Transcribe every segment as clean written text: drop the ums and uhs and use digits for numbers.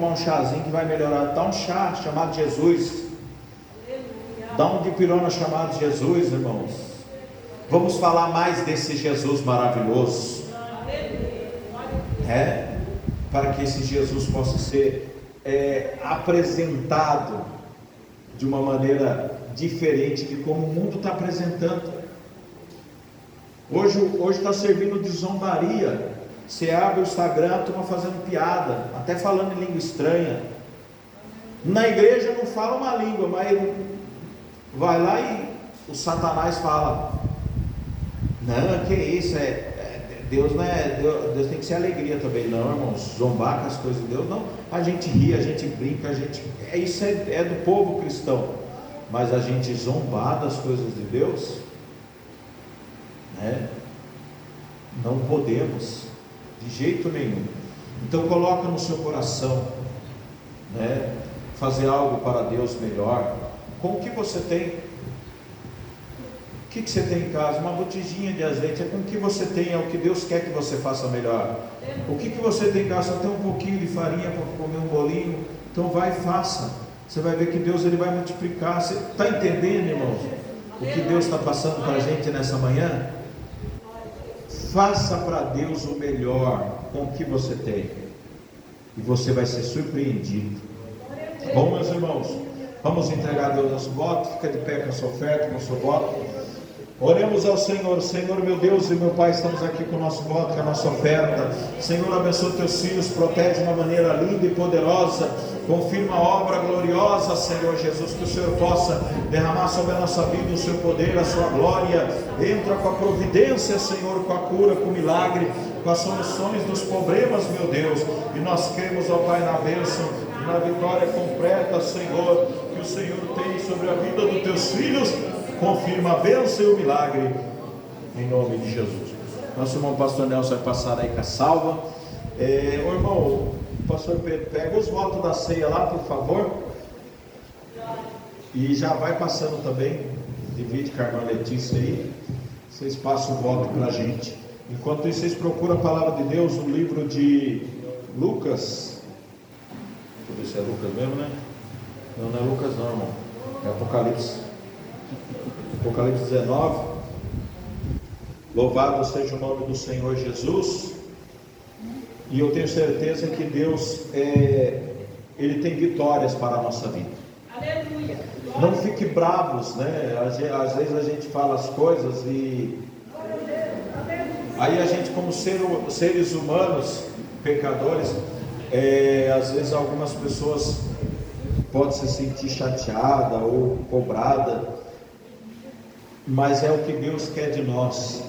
tomar um chazinho que vai melhorar. Dá um chá chamado Jesus. Dá um dipirona chamado Jesus, irmãos. Vamos falar mais desse Jesus maravilhoso. Para que esse Jesus possa ser apresentado de uma maneira diferente de como o mundo está apresentando. Hoje está servindo de zombaria. Você abre o Instagram, a turma fazendo piada, até falando em língua estranha. Na igreja não fala uma língua, mas vai lá e o Satanás fala: não, que isso, Deus não é, Deus tem que ser alegria também, não, irmãos, zombar com as coisas de Deus, não. A gente ri, a gente brinca, isso é do povo cristão, mas a gente zombar das coisas de Deus, não podemos, de jeito nenhum. Então coloca no seu coração, fazer algo para Deus melhor, com o que você tem. O que você tem em casa? Uma botijinha de azeite. Com o que você tem é o que Deus quer que você faça melhor. O que você tem em casa? Só tem um pouquinho de farinha para comer um bolinho. Então vai e faça. Você vai ver que Deus ele vai multiplicar. Você está entendendo, irmãos? O que Deus está passando para a gente nessa manhã? Faça para Deus o melhor com o que você tem, e você vai ser surpreendido. Bom, meus irmãos, vamos entregar a Deus nosso voto. Fica de pé com a sua oferta, com o seu voto. Oremos ao Senhor. Senhor, meu Deus e meu Pai, estamos aqui com o nosso voto, com a nossa oferta. Senhor, abençoa teus filhos, protege de uma maneira linda e poderosa. Confirma a obra gloriosa, Senhor Jesus, que o Senhor possa derramar sobre a nossa vida o seu poder, a sua glória. Entra com a providência, Senhor, com a cura, com o milagre, com as soluções dos problemas, meu Deus. E nós cremos, ó Pai, na bênção e na vitória completa, Senhor, que o Senhor tem sobre a vida dos teus filhos. Confirma a bênção e o milagre, em nome de Jesus. Nosso irmão pastor Nelson vai passar aí com a salva. O irmão pastor Pedro, pega os votos da ceia lá, por favor, e já vai passando também. Divide com a irmã Letícia aí. Vocês passam o voto para a gente. Enquanto isso, vocês procuram a palavra de Deus no livro de Lucas. Deixa eu ver se é Lucas mesmo, né? Não é Lucas não, irmão, é Apocalipse. Apocalipse 19. Louvado seja o nome do Senhor Jesus. E eu tenho certeza que Deus Ele tem vitórias para a nossa vida. Aleluia. Não fique bravos, né? Às vezes a gente fala as coisas e aí a gente, como seres humanos, pecadores, às vezes algumas pessoas podem se sentir chateada ou cobrada, mas é o que Deus quer de nós,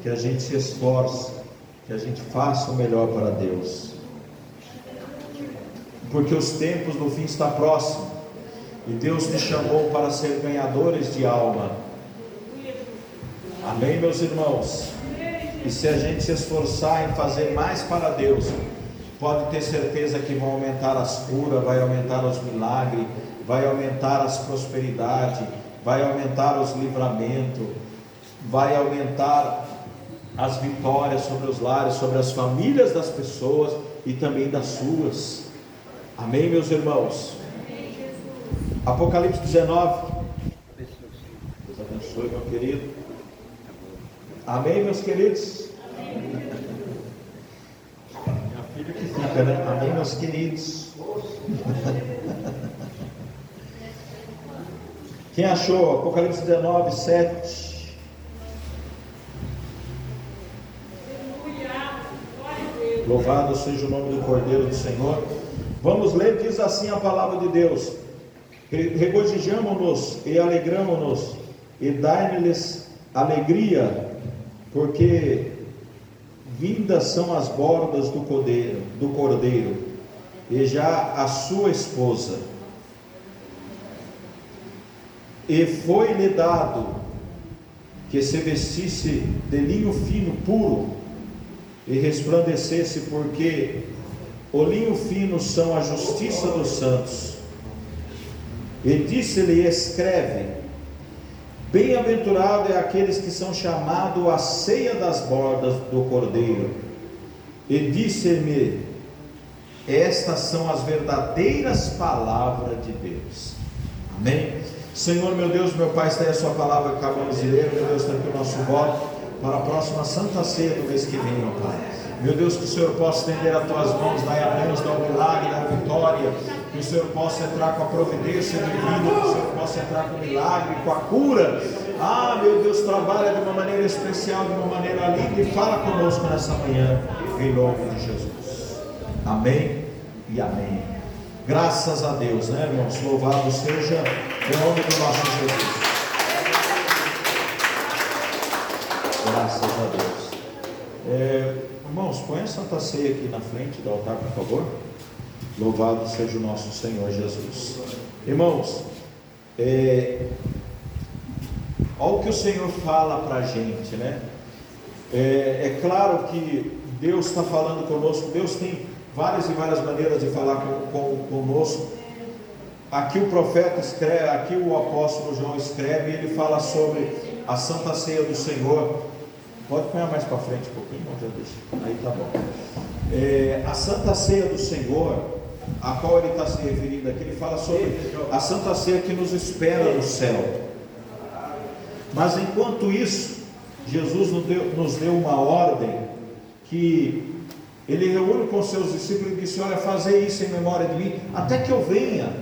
que a gente se esforce, que a gente faça o melhor para Deus, porque os tempos do fim estão próximos, e Deus nos chamou para ser ganhadores de alma. Amém, meus irmãos? E se a gente se esforçar em fazer mais para Deus, pode ter certeza que vão aumentar as curas, vai aumentar os milagres, vai aumentar as prosperidades, vai aumentar os livramentos, vai aumentar as vitórias sobre os lares, sobre as famílias das pessoas e também das suas. Amém, meus irmãos? Apocalipse 19. Deus abençoe, meu querido. Amém, meus queridos? É a filha que fica, né? Amém, meus queridos? Quem achou? Apocalipse 19, 7. Louvado seja o nome do Cordeiro do Senhor. Vamos ler, diz assim a palavra de Deus: regozijamo-nos e alegramo-nos e dai-lhes alegria, porque vindas são as bordas do cordeiro e já a sua esposa, e foi-lhe dado que se vestisse de linho fino puro e resplandecesse, porque o linho fino são a justiça dos santos. E disse-lhe: escreve, bem-aventurado é aqueles que são chamados à ceia das bordas do Cordeiro. E disse-me: Estas são as verdadeiras palavras de Deus. Amém? Senhor, meu Deus, meu Pai, está aí a sua palavra que acabamos de ler. Meu Deus, está aqui o nosso voto para a próxima Santa Ceia do mês que vem, meu Pai. Meu Deus, que o Senhor possa estender as tuas mãos, dai a Deus, dá o milagre, dá a vitória, que o Senhor possa entrar com a providência divina, que o Senhor possa entrar com o milagre, com a cura. Meu Deus, trabalha de uma maneira especial, de uma maneira linda, e fala conosco nessa manhã, em nome de Jesus. Amém e amém. Graças a Deus, né, irmãos? Louvado seja o nome do nosso Jesus. Graças a Deus. Irmãos, põe a Santa Ceia aqui na frente do altar, por favor. Louvado seja o nosso Senhor Jesus. Irmãos, olha o que o Senhor fala para a gente, né? É claro que Deus está falando conosco. Deus tem várias e várias maneiras de falar conosco. Aqui o profeta escreve, aqui o apóstolo João escreve, e ele fala sobre a Santa Ceia do Senhor. Pode pôr mais para frente um pouquinho, já deixa. Aí tá bom. A Santa Ceia do Senhor, a qual ele está se referindo aqui, ele fala sobre a Santa Ceia que nos espera no céu. Mas enquanto isso, Jesus nos deu uma ordem, que ele reúne com seus discípulos e disse: olha, fazer isso em memória de mim, até que eu venha,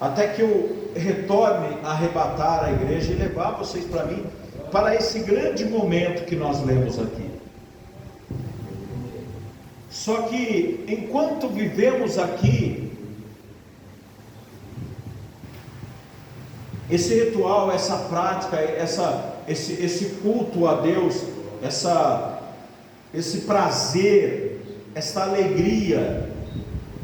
até que eu retorne a arrebatar a igreja e levar vocês para mim, para esse grande momento que nós lemos aqui. Só que enquanto vivemos aqui, esse ritual, essa prática, esse culto a Deus, esse prazer, essa alegria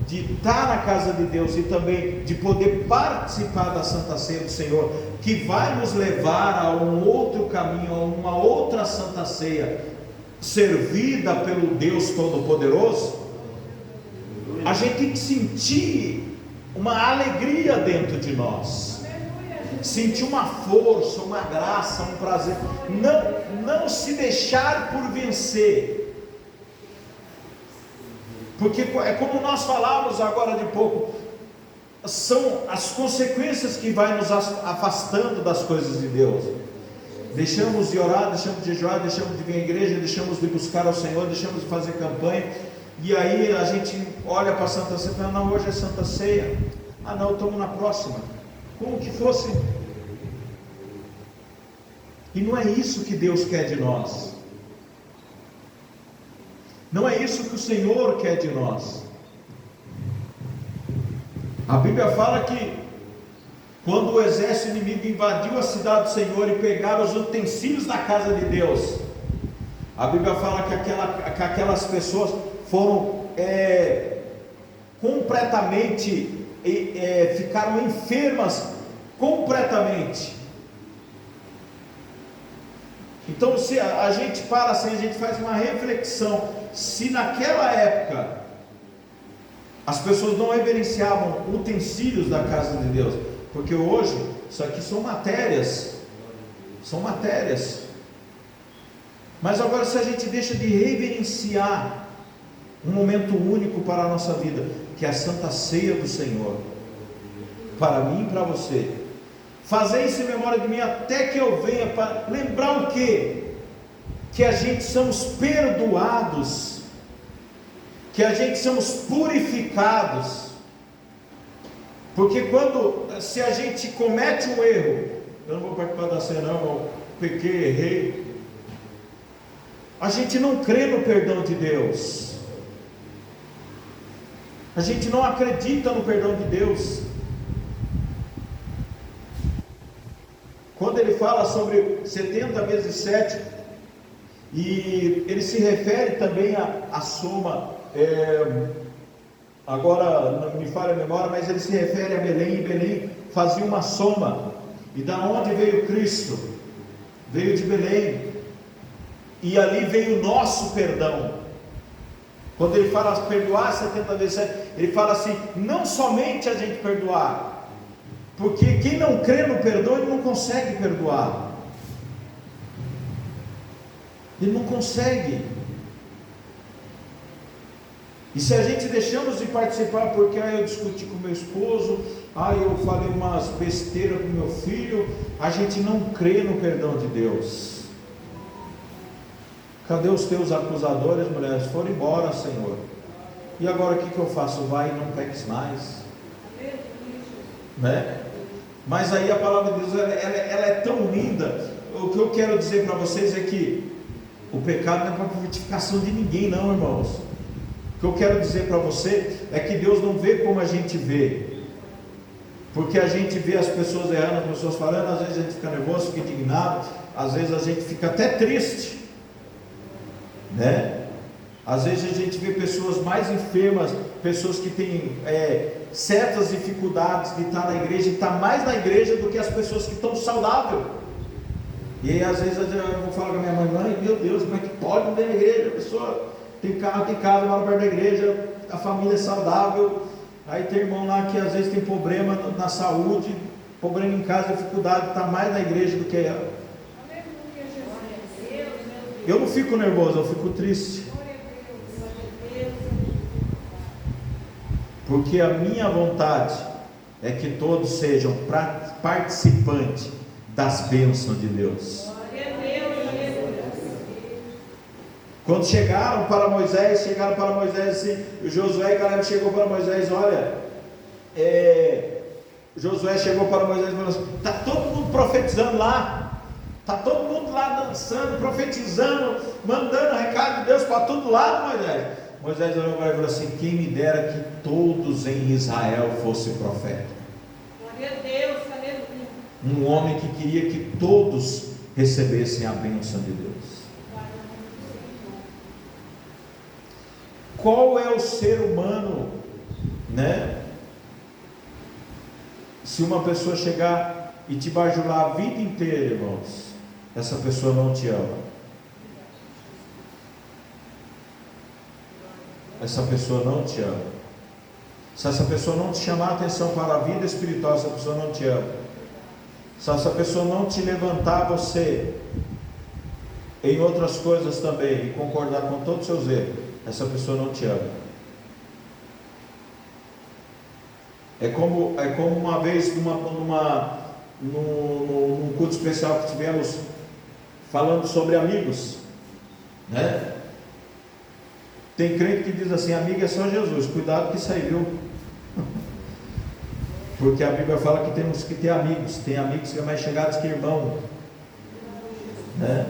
de estar na casa de Deus e também de poder participar da Santa Ceia do Senhor, que vai nos levar a um outro caminho, a uma outra Santa Ceia, servida pelo Deus Todo-Poderoso, a gente tem que sentir uma alegria dentro de nós, sentir uma força, uma graça, um prazer, não se deixar por vencer, porque é como nós falávamos agora de pouco, são as consequências que vai nos afastando das coisas de Deus. Deixamos de orar, deixamos de jejuar, deixamos de vir à igreja, deixamos de buscar ao Senhor, deixamos de fazer campanha, e aí a gente olha para a Santa Ceia e fala: não, hoje é Santa Ceia, não, estamos na próxima, como que fosse. E não é isso que Deus quer de nós, não é isso que o Senhor quer de nós. A Bíblia fala que quando o exército inimigo invadiu a cidade do Senhor e pegaram os utensílios da casa de Deus, a Bíblia fala que aquelas pessoas foram completamente, ficaram enfermas completamente. Então, se a gente para assim, a gente faz uma reflexão, se naquela época as pessoas não reverenciavam utensílios da casa de Deus, porque hoje isso aqui são matérias, mas agora, se a gente deixa de reverenciar um momento único para a nossa vida, que é a Santa Ceia do Senhor, para mim e para você, fazer isso em memória de mim, até que eu venha, para lembrar o quê? Que a gente somos perdoados, que a gente somos purificados, porque se a gente comete um erro, eu não vou participar da ceia não, eu pequei, errei, a gente não crê no perdão de Deus, a gente não acredita no perdão de Deus. Quando ele fala sobre 70 vezes 7, e ele se refere também à soma, agora não me falha a memória, mas ele se refere a Belém, e Belém fazia uma soma, e da onde veio Cristo? Veio de Belém, e ali veio o nosso perdão. Quando ele fala perdoar 70 vezes 7, ele fala assim, não somente a gente perdoar, porque quem não crê no perdão, ele não consegue perdoar, ele não consegue. E se a gente deixamos de participar porque eu discuti com meu esposo, eu falei umas besteiras com meu filho, a gente não crê no perdão de Deus. Cadê os teus acusadores, mulheres? Foram embora, Senhor. E agora o que eu faço? Vai e não peques mais, né? Mas aí a palavra de Deus, ela é tão linda. O que eu quero dizer para vocês é que o pecado não é para purificação de ninguém, não, irmãos. O que eu quero dizer para você é que Deus não vê como a gente vê, porque a gente vê as pessoas errando, as pessoas falando, às vezes a gente fica nervoso, fica indignado, às vezes a gente fica até triste, né? Às vezes a gente vê pessoas mais enfermas, pessoas que têm certas dificuldades de estar na igreja, e estar mais na igreja do que as pessoas que estão saudáveis. E aí às vezes eu vou falar com a minha mãe, meu Deus, como é que pode não ir na igreja? A pessoa tem carro, tem casa, mora perto da igreja, a família é saudável, aí tem irmão lá que às vezes tem problema na saúde, problema em casa, dificuldade, está mais na igreja do que ela. Eu não fico nervoso, eu fico triste, porque a minha vontade é que todos sejam participantes das bênçãos de Deus. Quando chegaram para Moisés assim, o Josué e a galera chegou para Moisés, olha, Josué chegou para Moisés e falou assim, está todo mundo profetizando lá, está todo mundo lá dançando, profetizando, mandando recado de Deus para todo lado, Moisés. Moisés olhou para ele e falou assim, quem me dera que todos em Israel fossem profetas. Glória a Deus, aleluia. Um homem que queria que todos recebessem a bênção de Deus. Qual é o ser humano, né? Se uma pessoa chegar e te bajular a vida inteira, irmãos, essa pessoa não te ama. Essa pessoa não te ama. Se essa pessoa não te chamar a atenção para a vida espiritual, essa pessoa não te ama. Se essa pessoa não te levantar você em outras coisas também e concordar com todos os seus erros, essa pessoa não te ama. É como uma vez num culto especial que tivemos falando sobre amigos, né? Tem crente que diz assim, amigo é só Jesus, cuidado que isso aí, viu? Porque a Bíblia fala que temos que ter amigos, tem amigos que é mais chegados que irmão, né?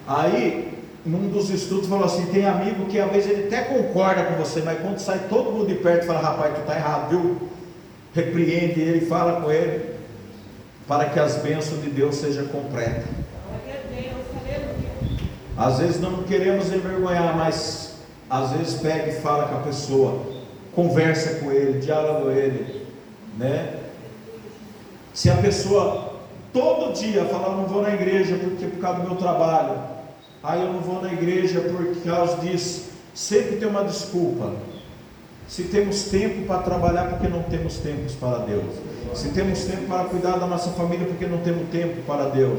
Aí num dos estudos falou assim, tem amigo que às vezes ele até concorda com você, mas quando sai todo mundo de perto fala, rapaz, tu está errado, viu? Repreende ele, fala com ele, para que as bênçãos de Deus sejam completas. Às vezes não queremos envergonhar, mas às vezes pega e fala com a pessoa, conversa com ele, dialoga com ele, né? Se a pessoa todo dia fala, não vou na igreja porque por causa do meu trabalho, eu não vou na igreja por causa disso, sempre tem uma desculpa. Se temos tempo para trabalhar, porque não temos tempo para Deus. Se temos tempo para cuidar da nossa família, porque não temos tempo para Deus.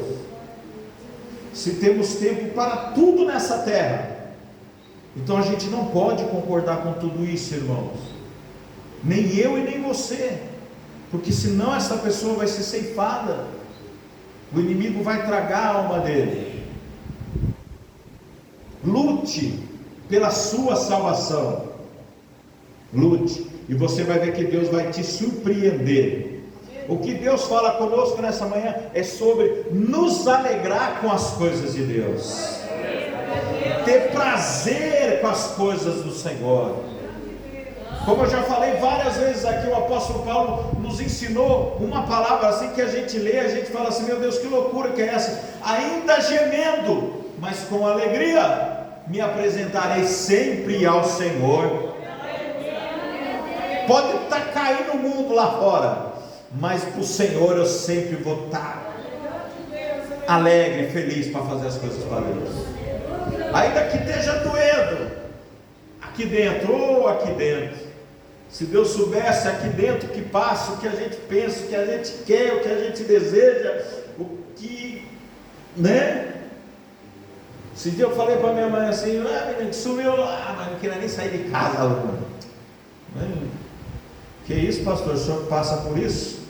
Se temos tempo para tudo nessa terra, então a gente não pode concordar com tudo isso, irmãos. Nem eu e nem você, porque senão essa pessoa vai ser ceifada. O inimigo vai tragar a alma dele. Lute pela sua salvação. Lute, e você vai ver que Deus vai te surpreender. O que Deus fala conosco nessa manhã é sobre nos alegrar com as coisas de Deus, ter prazer com as coisas do Senhor. Como eu já falei várias vezes aqui, o apóstolo Paulo nos ensinou uma palavra assim que a gente lê, a gente fala assim, meu Deus, que loucura que é essa? Ainda gemendo, mas com alegria me apresentarei sempre ao Senhor. Pode estar caindo o mundo lá fora, mas para o Senhor eu sempre vou estar alegre, feliz para fazer as coisas para Deus. Ainda que esteja doendo aqui dentro ou aqui dentro. Se Deus soubesse aqui dentro o que passa, o que a gente pensa, o que a gente quer, o que a gente deseja, o que, né? Esse dia eu falei para minha mãe assim, menina, que sumiu lá, mas não queria nem sair de casa, mano. Que isso, pastor? O senhor passa por isso?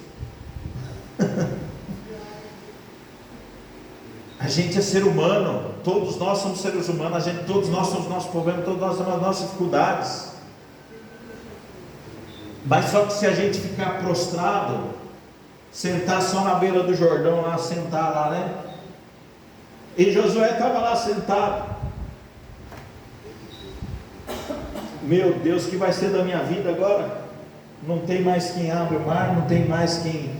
A gente é ser humano, todos nós somos seres humanos, todos nós temos nossos problemas, todos nós temos as nossas dificuldades. Mas só que se a gente ficar prostrado, sentar só na beira do Jordão lá, sentar lá, né? E Josué estava lá sentado. Meu Deus, o que vai ser da minha vida agora? Não tem mais quem abre o mar, não tem mais quem,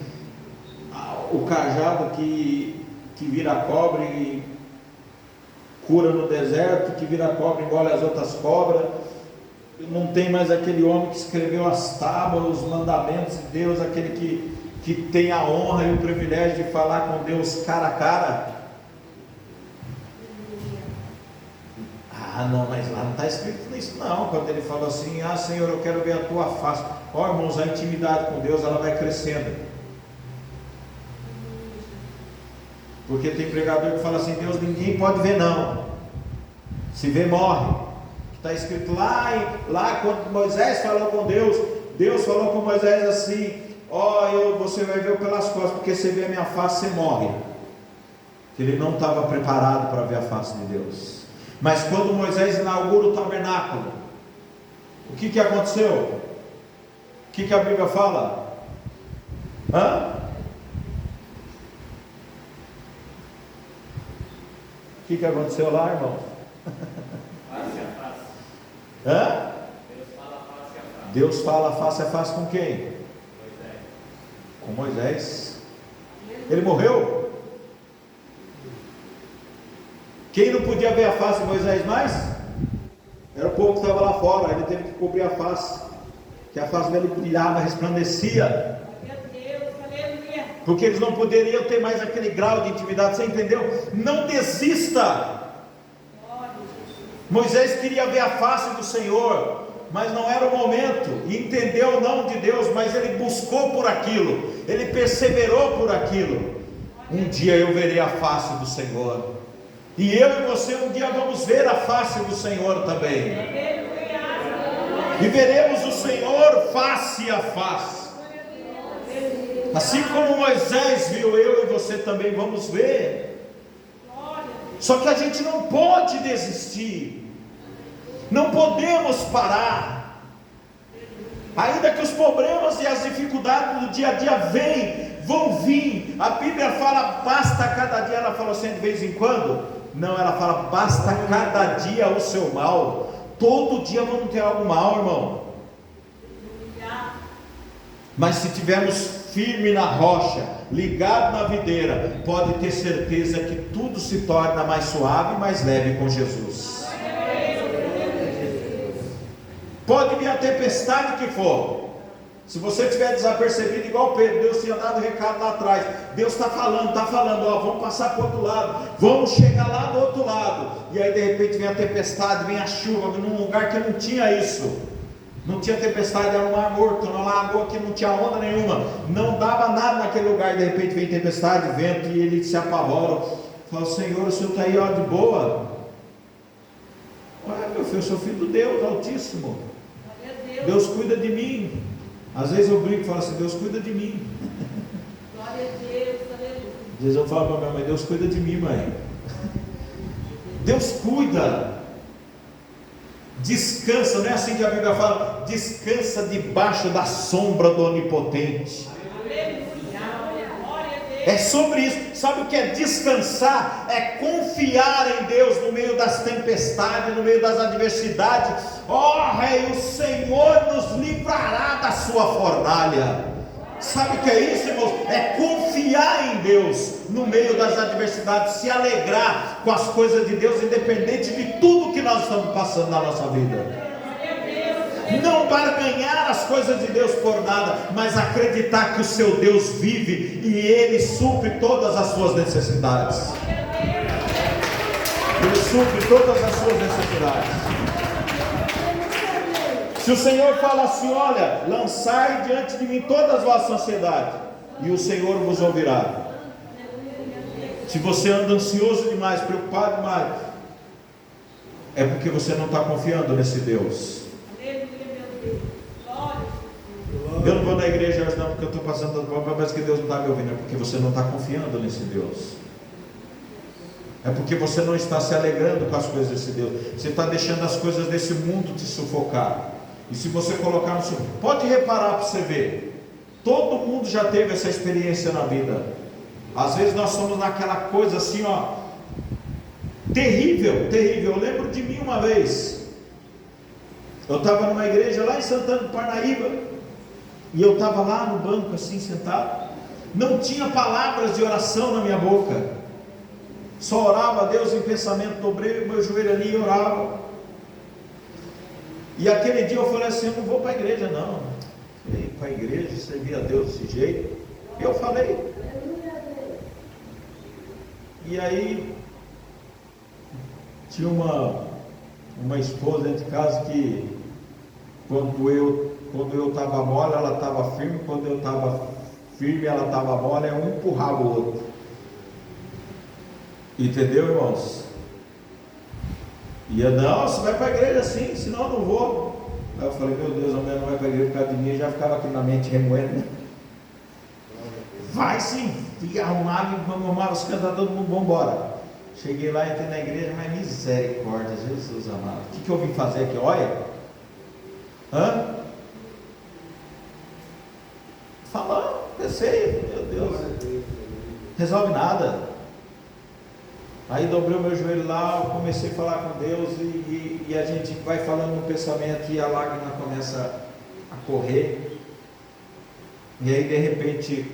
o cajado que vira cobra e cura no deserto, que vira cobra e engole as outras cobras. Não tem mais aquele homem que escreveu as tábuas, os mandamentos de Deus, aquele que tem a honra e o privilégio de falar com Deus cara a cara. Não, mas lá não está escrito nisso não, quando ele falou assim, Senhor, eu quero ver a tua face. Irmãos, a intimidade com Deus, ela vai crescendo. Porque tem pregador que fala assim, Deus ninguém pode ver não, se vê morre. Está escrito lá quando Moisés falou com Deus, Deus falou com Moisés assim, você vai ver pelas costas, porque você vê a minha face, você morre. Que ele não estava preparado para ver a face de Deus. Mas quando Moisés inaugura o tabernáculo, o que aconteceu? O que a Bíblia fala? O que aconteceu lá, irmão? Face a face. Deus fala face a face com quem? Moisés. Com Moisés. Ele morreu? Quem não podia ver a face de Moisés mais? Era o povo que estava lá fora. Ele teve que cobrir a face, que a face dele brilhava, resplandecia. Porque eles não poderiam ter mais aquele grau de intimidade. Você entendeu? Não desista. Moisés queria ver a face do Senhor, mas não era o momento, e entendeu o não de Deus, mas ele buscou por aquilo, ele perseverou por aquilo. Um dia eu verei a face do Senhor, e eu e você um dia vamos ver a face do Senhor também, e veremos o Senhor face a face. Assim como Moisés viu, eu e você também vamos ver. Só que a gente não pode desistir, não podemos parar, ainda que os problemas e as dificuldades do dia a dia vão vir. A Bíblia fala, basta cada dia, ela fala assim de vez em quando? Não, ela fala, basta cada dia o seu mal. Todo dia vamos ter algo mal, irmão. Mas se tivermos firme na rocha, ligado na videira, pode ter certeza que tudo se torna mais suave e mais leve com Jesus. Pode vir a tempestade que for, se você estiver desapercebido igual Pedro, Deus tinha dado recado lá atrás, Deus está falando, vamos passar para o outro lado, vamos chegar lá do outro lado, e aí de repente vem a tempestade, vem a chuva, num lugar que não tinha isso. Não tinha tempestade, era um mar morto, uma lagoa que não tinha onda nenhuma, não dava nada naquele lugar. De repente vem tempestade, vento, e ele se apavora. Fala, Senhor, o Senhor está aí de boa? Olha, meu filho, eu sou filho de Deus Altíssimo, Deus cuida de mim. Às vezes eu brinco e falo assim, Deus cuida de mim. Glória a Deus, aleluia. Às vezes eu falo para minha mãe, Deus cuida de mim, mãe. Deus cuida. Descansa, não é assim que a Bíblia fala? Descansa debaixo da sombra do Onipotente. É sobre isso. Sabe o que é descansar? É confiar em Deus no meio das tempestades, no meio das adversidades. Rei, o Senhor nos livrará da sua fornalha. Sabe o que é isso, irmãos? É confiar em Deus no meio das adversidades, se alegrar com as coisas de Deus, independente de tudo que nós estamos passando na nossa vida. Não barganhar as coisas de Deus por nada, mas acreditar que o seu Deus vive e Ele supre todas as suas necessidades. Ele supre todas as suas necessidades. Se o Senhor fala assim, olha, lançai diante de mim todas as vossas ansiedades, e o Senhor vos ouvirá. Se você anda ansioso demais, preocupado demais, é porque você não está confiando nesse Deus. Aleluia, meu Deus. Glória a Jesus. Eu não vou na igreja hoje não, porque eu estou passando das bombas, mas que Deus não está me ouvindo. É porque você não está confiando nesse Deus. É porque você não está se alegrando com as coisas desse Deus. Você está deixando as coisas desse mundo te sufocar. E se você colocar no seu... Pode reparar para você ver. Todo mundo já teve essa experiência na vida. Às vezes nós somos naquela coisa assim, ó, terrível, terrível. Eu lembro de mim uma vez. Eu estava numa igreja lá em Santana do Parnaíba. E eu estava lá no banco assim, sentado. Não tinha palavras de oração na minha boca. Só orava a Deus em pensamento, dobrei o meu joelho ali e orava. E aquele dia eu falei assim, eu não vou para a igreja não. Ir para a igreja, servir a Deus desse jeito. E eu falei. E aí tinha uma esposa dentro de casa que quando eu estava mole, ela estava firme, quando eu estava firme, ela estava mole, um empurrava o outro. Entendeu, irmãos? E eu, não, você vai para a igreja sim, senão eu não vou. Aí eu falei, meu Deus, a mulher não vai para a igreja por causa de mim, já ficava aqui na mente remoendo, né? Vai sim, e arrumava, e vamos arrumar os cantos, todo mundo, vamos embora. Cheguei lá, entrei na igreja, mas misericórdia, Jesus amado. O que eu vim fazer aqui? Olha, falando, pensei, meu Deus, resolve nada. Aí dobrei o meu joelho lá, eu comecei a falar com Deus e a gente vai falando no pensamento e a lágrima começa a correr. E aí de repente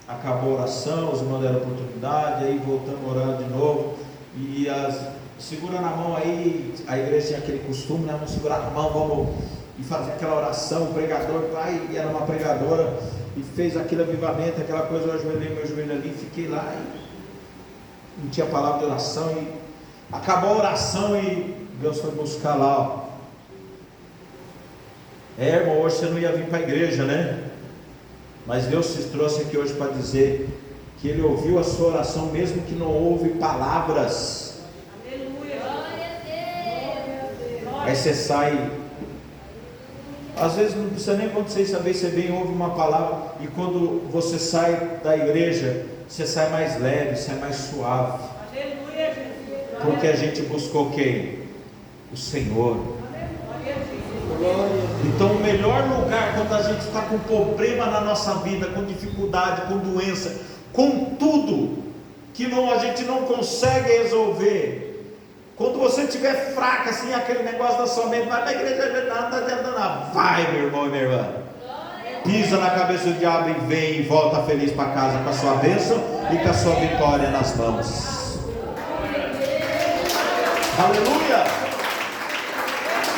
acabou a oração, os irmãos deram oportunidade, aí voltamos a orar de novo. E segura na mão aí, a igreja tinha aquele costume, né? Vamos segurar na mão, vamos e fazer aquela oração, o pregador vai, e era uma pregadora, e fez aquele avivamento, aquela coisa, eu ajoelhei meu joelho ali, fiquei lá e não tinha palavra de oração, e acabou a oração e Deus foi buscar lá, ó. Irmão, hoje você não ia vir para a igreja, né? Mas Deus te trouxe aqui hoje para dizer que Ele ouviu a sua oração, mesmo que não houve palavras. Aleluia. Glória a Deus. Aí você sai, às vezes não precisa nem acontecer isso, às vezes você vem e ouve uma palavra, e quando você sai da igreja, você sai mais leve, sai mais suave. Aleluia, Jesus. Porque a gente buscou quem? O Senhor. Então o melhor lugar quando a gente está com problema na nossa vida, com dificuldade, com doença, com tudo que a gente não consegue resolver, quando você estiver fraca assim, aquele negócio da sua mente, vai para a igreja, nada, nada, vai meu irmão e minha irmã, pisa na cabeça do diabo e vem e volta feliz para casa com a sua bênção e com a sua vitória nas mãos. Aleluia!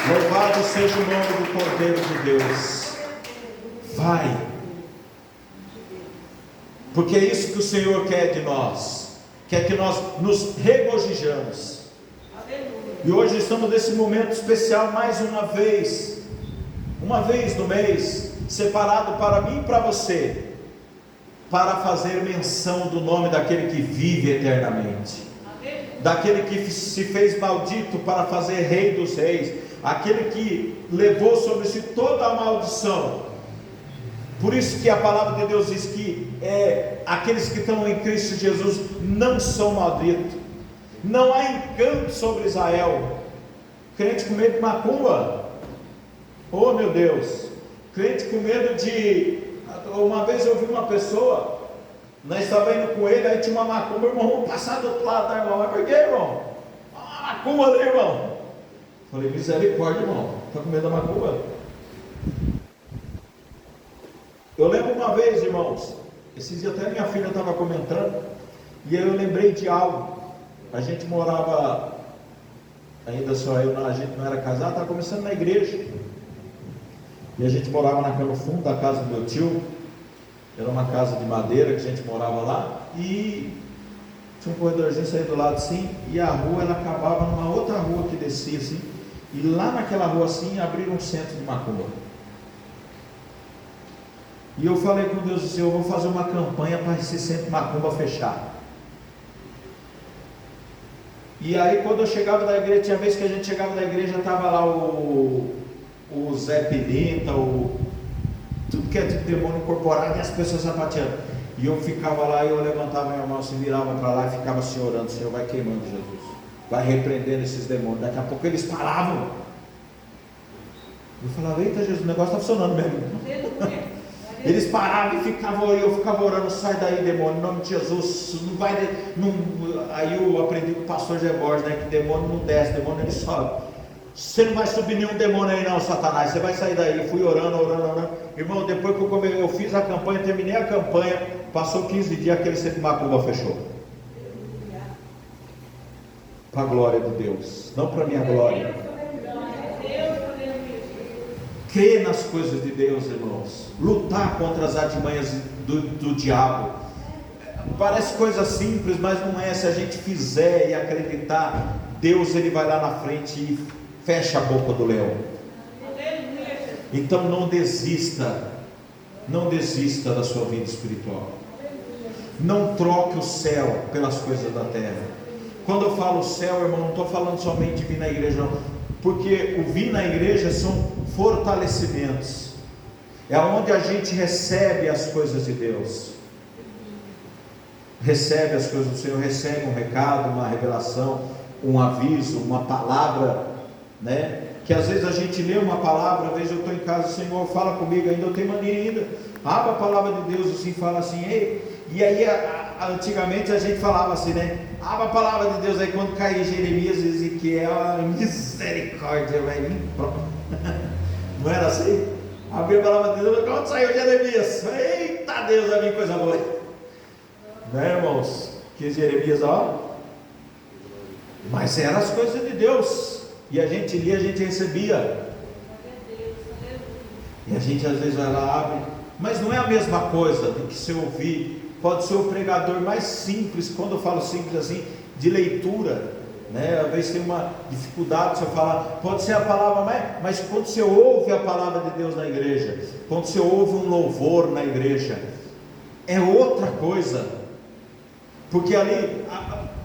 Louvado seja o nome do Cordeiro de Deus. Vai, porque é isso que o Senhor quer de nós, quer que nós nos regozijamos. E hoje estamos nesse momento especial mais uma vez no mês, separado para mim e para você, para fazer menção do nome daquele que vive eternamente, daquele que se fez maldito para fazer rei dos reis, aquele que levou sobre si toda a maldição. Por isso que a palavra de Deus diz que aqueles que estão em Cristo Jesus não são malditos. Não há encanto sobre Israel. Crente com medo de macumba, oh meu Deus, crente com medo de... Uma vez eu vi uma pessoa, nós estávamos indo com ele, aí tinha uma macumba, irmão, vamos passar do outro lado, tá, irmão? Mas por que, irmão? Uma macumba ali, irmão. Falei, misericórdia, irmão, está com medo da macumba? Eu lembro uma vez, irmãos, esses dias até minha filha estava comentando, e aí eu lembrei de algo. A gente morava, ainda só eu, a gente não era casado, estava começando na igreja, e a gente morava no fundo da casa do meu tio. Era uma casa de madeira que a gente morava lá, e tinha um corredorzinho saindo do lado assim, e a rua ela acabava numa outra rua que descia assim, e lá naquela rua assim abriram um centro de macumba. E eu falei com Deus assim, eu vou fazer uma campanha para esse centro de macumba fechar. E aí quando eu chegava da igreja, tinha vez que a gente chegava da igreja, estava lá o Zé Pilinta, tudo que é de demônio incorporado, e as pessoas sapateando. E eu ficava lá, e eu levantava minha mão, se virava para lá e ficava assim orando: Senhor, vai queimando Jesus, vai repreendendo esses demônios. Daqui a pouco eles paravam. Eu falava: eita Jesus, o negócio está funcionando mesmo. Eles paravam e ficavam, eu ficava orando: sai daí demônio, em nome de Jesus, não vai, não. Aí eu aprendi com o pastor Zé Borges, né, que demônio não desce, demônio ele sobe. Você não vai subir nenhum demônio aí não, Satanás, você vai sair daí. Eu fui orando. Irmão, depois que eu fiz a campanha, terminei a campanha, passou 15 dias, aquele centro de macumba fechou. Para a glória de Deus, não para a minha glória. Crer nas coisas de Deus, irmãos. Lutar contra as artimanhas do diabo. Parece coisa simples, mas não é. Se a gente fizer e acreditar, Deus ele vai lá na frente e fecha a boca do leão. Então não desista da sua vida espiritual. Não troque o céu pelas coisas da terra. Quando eu falo céu, irmão, não estou falando somente de vir na igreja, não. Porque o vir na igreja são fortalecimentos. É onde a gente recebe as coisas de Deus. Recebe as coisas do Senhor, recebe um recado, uma revelação, um aviso, uma palavra, né? Que às vezes a gente lê uma palavra, às vezes eu estou em casa, Senhor, fala comigo, ainda eu tenho mania ainda. Abra a palavra de Deus assim, fala assim, ei. E aí antigamente a gente falava assim, né? Abra a palavra de Deus, aí quando caía Jeremias e Ezequiel, misericórdia, vai vir pronto. Não era assim? Abria a palavra de Deus, quando saiu Jeremias, eita Deus, vai vir coisa boa. Né, irmãos? Que Jeremias, ó. Mas eram as coisas de Deus. E a gente lia, a gente recebia. E a gente às vezes vai lá, abre. Mas não é a mesma coisa do que se ouvir. Pode ser o pregador mais simples, quando eu falo simples assim, de leitura, né? Às vezes tem uma dificuldade de você falar, pode ser a palavra mas quando você ouve a palavra de Deus na igreja, quando você ouve um louvor na igreja, é outra coisa, porque ali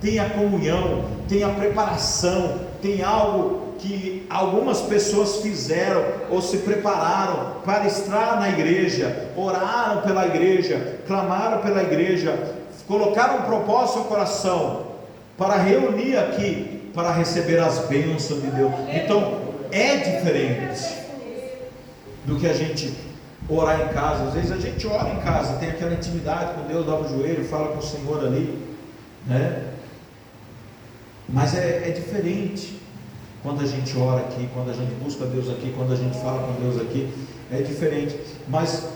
tem a comunhão, tem a preparação, tem algo que algumas pessoas fizeram ou se prepararam para estar na igreja, oraram pela igreja, clamaram pela igreja, colocaram um propósito no coração para reunir aqui, para receber as bênçãos de Deus. Então é diferente do que a gente orar em casa. Às vezes a gente ora em casa, tem aquela intimidade com Deus, dobra o joelho, fala com o Senhor ali, né? Mas é diferente quando a gente ora aqui, quando a gente busca Deus aqui, quando a gente fala com Deus aqui, é diferente. Mas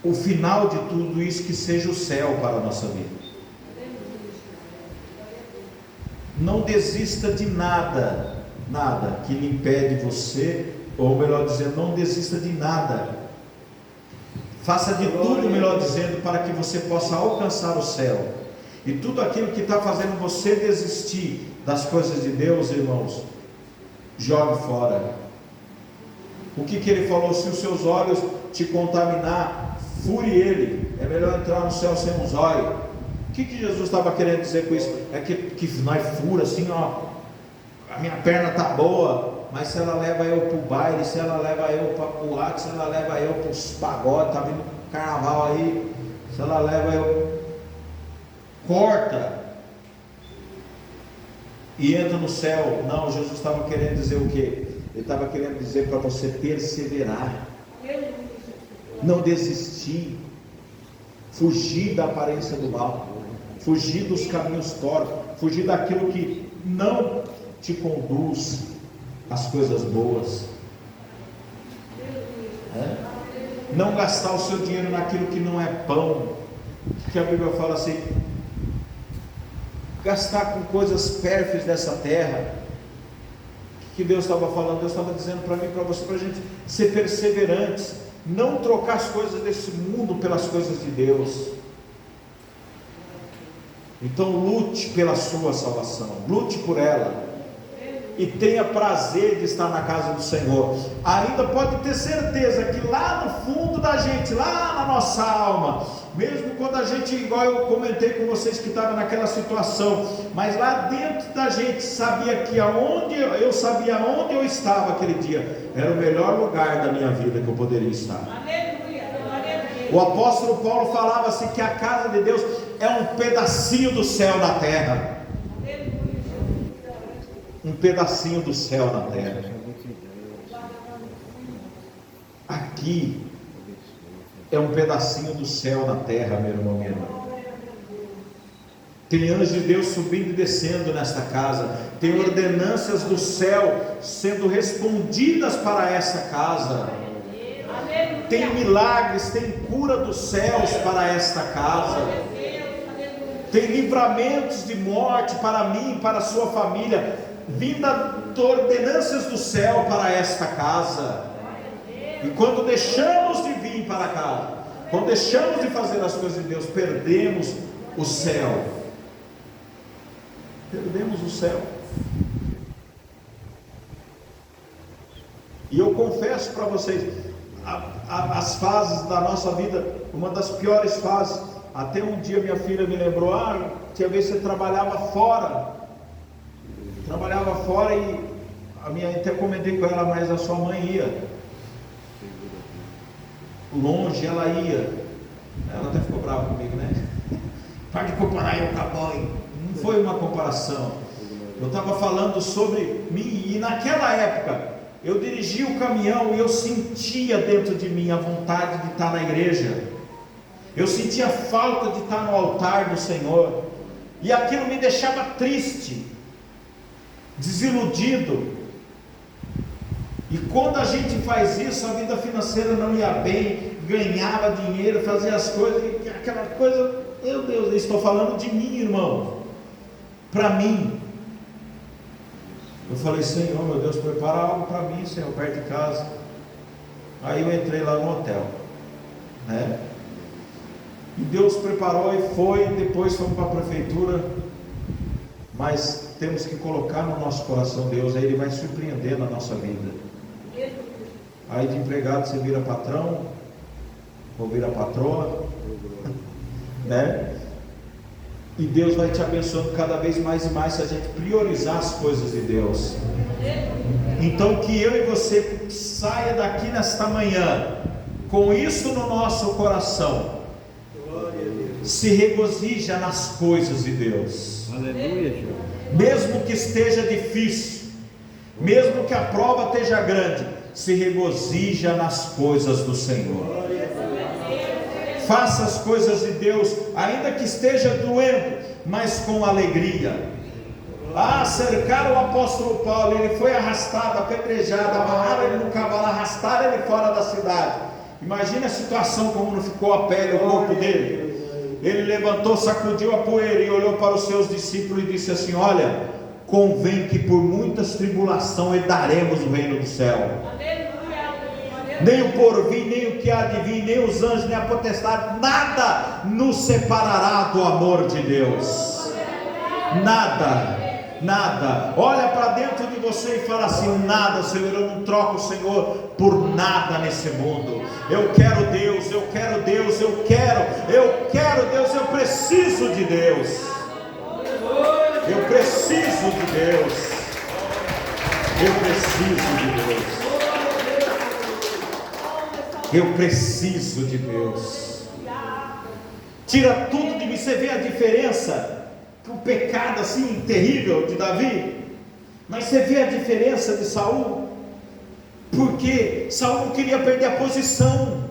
o final de tudo isso, que seja o céu para a nossa vida. Não desista de nada que lhe impede você, ou melhor dizendo, não desista de nada. Faça de tudo, melhor dizendo, para que você possa alcançar o céu. E tudo aquilo que está fazendo você desistir das coisas de Deus, irmãos, jogue fora. O que ele falou? Se os seus olhos te contaminar, fure ele. É melhor entrar no céu sem uns olhos. O que Jesus estava querendo dizer com isso? É que nós fura assim, ó, a minha perna está boa, mas se ela leva eu para o baile, se ela leva eu para o boate, se ela leva eu para os pagodes, está vindo carnaval aí, se ela leva eu, corta e entra no céu. Não, Jesus estava querendo dizer o quê? Ele estava querendo dizer para você perseverar, não desistir, fugir da aparência do mal, fugir dos caminhos tortos, fugir daquilo que não te conduz às coisas boas, não gastar o seu dinheiro naquilo que não é pão, que a Bíblia fala assim, gastar com coisas pérfidas dessa terra. O que Deus estava falando? Deus estava dizendo para mim, para você, para a gente ser perseverantes, não trocar as coisas desse mundo pelas coisas de Deus. Então lute pela sua salvação, lute por ela, e tenha prazer de estar na casa do Senhor. Ainda pode ter certeza que lá no fundo da gente, lá na nossa alma, mesmo quando a gente, igual eu comentei com vocês que estava naquela situação, mas lá dentro da gente sabia que aonde eu estava aquele dia, era o melhor lugar da minha vida que eu poderia estar. O apóstolo Paulo falava assim que a casa de Deus é um pedacinho do céu na terra. Um pedacinho do céu na terra. Aqui é um pedacinho do céu na terra, meu irmão, minha irmã. Tem anjos de Deus subindo e descendo nesta casa. Tem ordenanças do céu sendo respondidas para essa casa. Tem milagres, tem cura dos céus para esta casa. Tem livramentos de morte para mim e para a sua família, vinda de ordenanças do céu para esta casa. E quando deixamos de vir para cá, quando deixamos de fazer as coisas de Deus, perdemos o céu. Perdemos o céu. E eu confesso para vocês, as fases da nossa vida, uma das piores fases, até um dia minha filha me lembrou, tinha vez que você trabalhava fora e até comentei com ela, mas a sua mãe ia longe, ela ia, ela até ficou brava comigo, né? Para de comparar eu com a mãe. Não foi uma comparação, eu estava falando sobre mim, e naquela época eu dirigia o caminhão e eu sentia dentro de mim a vontade de estar na igreja, eu sentia falta de estar no altar do Senhor, e aquilo me deixava triste, desiludido. E quando a gente faz isso, a vida financeira não ia bem, ganhava dinheiro, fazia as coisas, e aquela coisa, meu Deus, eu estou falando de mim, irmão, para mim. Eu falei, Senhor, meu Deus, prepara algo para mim, Senhor, perto de casa. Aí eu entrei lá no hotel, né? E Deus preparou e foi, depois fomos para a prefeitura, mas temos que colocar no nosso coração Deus, aí Ele vai surpreender na nossa vida. Aí de empregado você vira patrão, ou vira patroa, né? E Deus vai te abençoando cada vez mais e mais se a gente priorizar as coisas de Deus. Então que eu e você saia daqui nesta manhã com isso no nosso coração, se regozija nas coisas de Deus. Aleluia. Mesmo que esteja difícil, mesmo que a prova esteja grande, se regozija nas coisas do Senhor. Faça as coisas de Deus, ainda que esteja doendo, mas com alegria. Cercaram o apóstolo Paulo, ele foi arrastado, apedrejado, amarraram ele no cavalo, arrastaram ele fora da cidade. Imagina a situação, como não ficou a pele, o corpo dele. Ele levantou, sacudiu a poeira e olhou para os seus discípulos e disse assim: olha, convém que por muitas tribulações herdaremos o reino do céu. Nem o porvir, nem o que há de vir, nem os anjos, nem a potestade, nada nos separará do amor de Deus. Nada. Nada. Olha para dentro de você e fala assim: nada, Senhor, eu não troco o Senhor por nada nesse mundo. Eu quero Deus, eu quero Deus, eu quero Deus, eu preciso de Deus. Eu preciso de Deus. Eu preciso de Deus. Eu preciso de Deus. Tira tudo de mim. Você vê a diferença? O pecado assim terrível de Davi, mas você vê a diferença de Saul, porque Saul não queria perder a posição,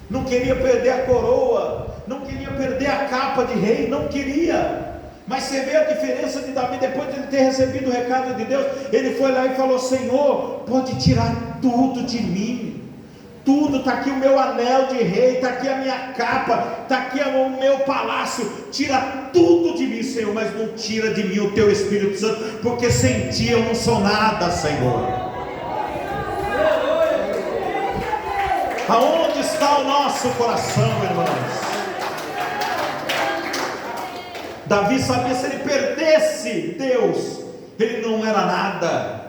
não queria perder a coroa, não queria perder a capa de rei, não queria. Mas você vê a diferença de Davi, depois de ele ter recebido o recado de Deus, ele foi lá e falou: Senhor, pode tirar tudo de mim. Tudo, está aqui o meu anel de rei, está aqui a minha capa, está aqui o meu palácio, tira tudo de mim, Senhor, mas não tira de mim o teu Espírito Santo, porque sem ti eu não sou nada, Senhor. Aonde está o nosso coração, irmãos? Davi sabia, se ele perdesse Deus, ele não era nada.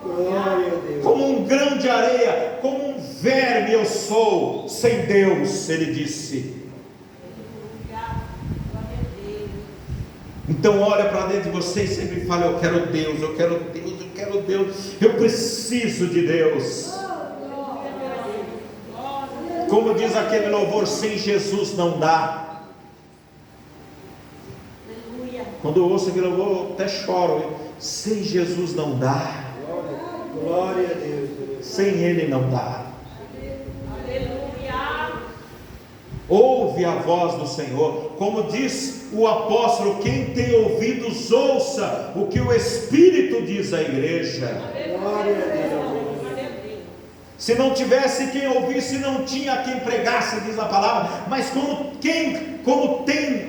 Glória a Deus. Como como um grão de areia, como um verme eu sou sem Deus, ele disse. Então olha para dentro de você e sempre fala: eu quero Deus, eu quero Deus, eu quero Deus, eu preciso de Deus. Como diz aquele louvor, sem Jesus não dá. Quando eu ouço aquele louvor, eu até choro. Sem Jesus não dá. Glória a Deus. Sem Ele não dá. Ouve a voz do Senhor. Como diz o apóstolo: quem tem ouvidos, ouça o que o Espírito diz à igreja. Glória a Deus. Se não tivesse quem ouvisse, não tinha quem pregasse, diz a palavra. Mas como quem tem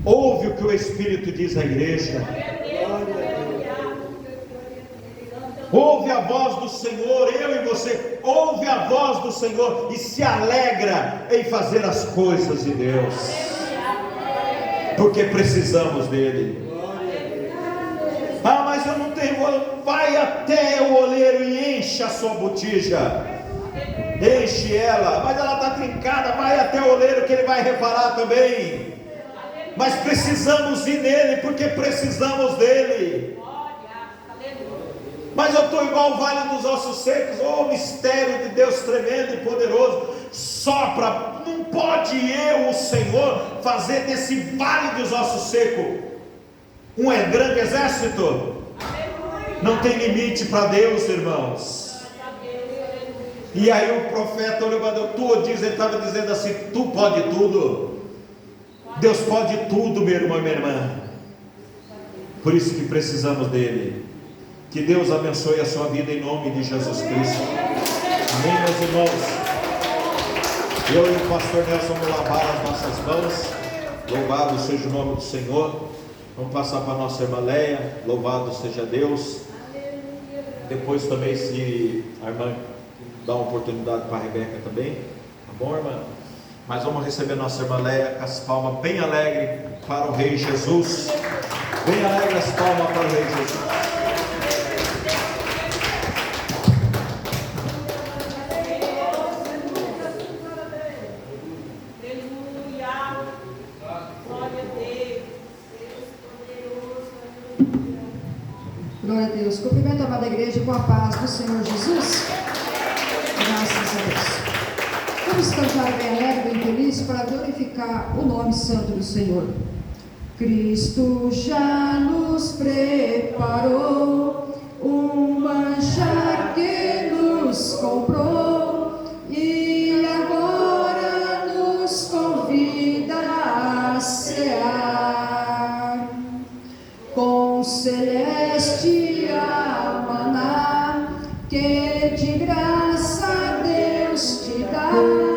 ouve o que o Espírito diz à igreja. Ouve a voz do Senhor, eu e você, ouve a voz do Senhor e se alegra em fazer as coisas de Deus, porque precisamos dele. Ah, mas eu não tenho. Vai até o oleiro e enche a sua botija, enche ela, mas ela está trincada. Vai até o oleiro que ele vai reparar também. Mas precisamos ir nele, porque precisamos dele. Mas eu estou igual o vale dos ossos secos. Oh, mistério de Deus tremendo e poderoso. Sopra. Não pode eu, o Senhor, fazer desse vale dos ossos secos um grande exército? Não tem limite para Deus, irmãos. E aí o profeta olhou para Deus, ele estava dizendo assim: tu pode tudo. Deus pode tudo, meu irmão e minha irmã. Por isso que precisamos dele. Que Deus abençoe a sua vida em nome de Jesus Cristo. Amém, meus irmãos. Eu e o pastor Nelson vamos lavar as nossas mãos. Louvado seja o nome do Senhor. Vamos passar para a nossa irmã Leia. Louvado seja Deus. Depois também, se a irmã dá uma oportunidade para a Rebeca também, tá bom, irmã? Mas vamos receber a nossa irmã Leia com as palmas bem alegres para o Rei Jesus. Bem alegre as palmas para o Rei Jesus. Glória a Deus. Cumprimento a amada igreja com a paz do Senhor Jesus. Graças a Deus. Vamos cantar bem alegre, bem feliz, para glorificar o nome santo do Senhor. Cristo já nos preparou um manjar que nos comprou e agora nos convida a cear com celestial maná que de graça Deus te dá.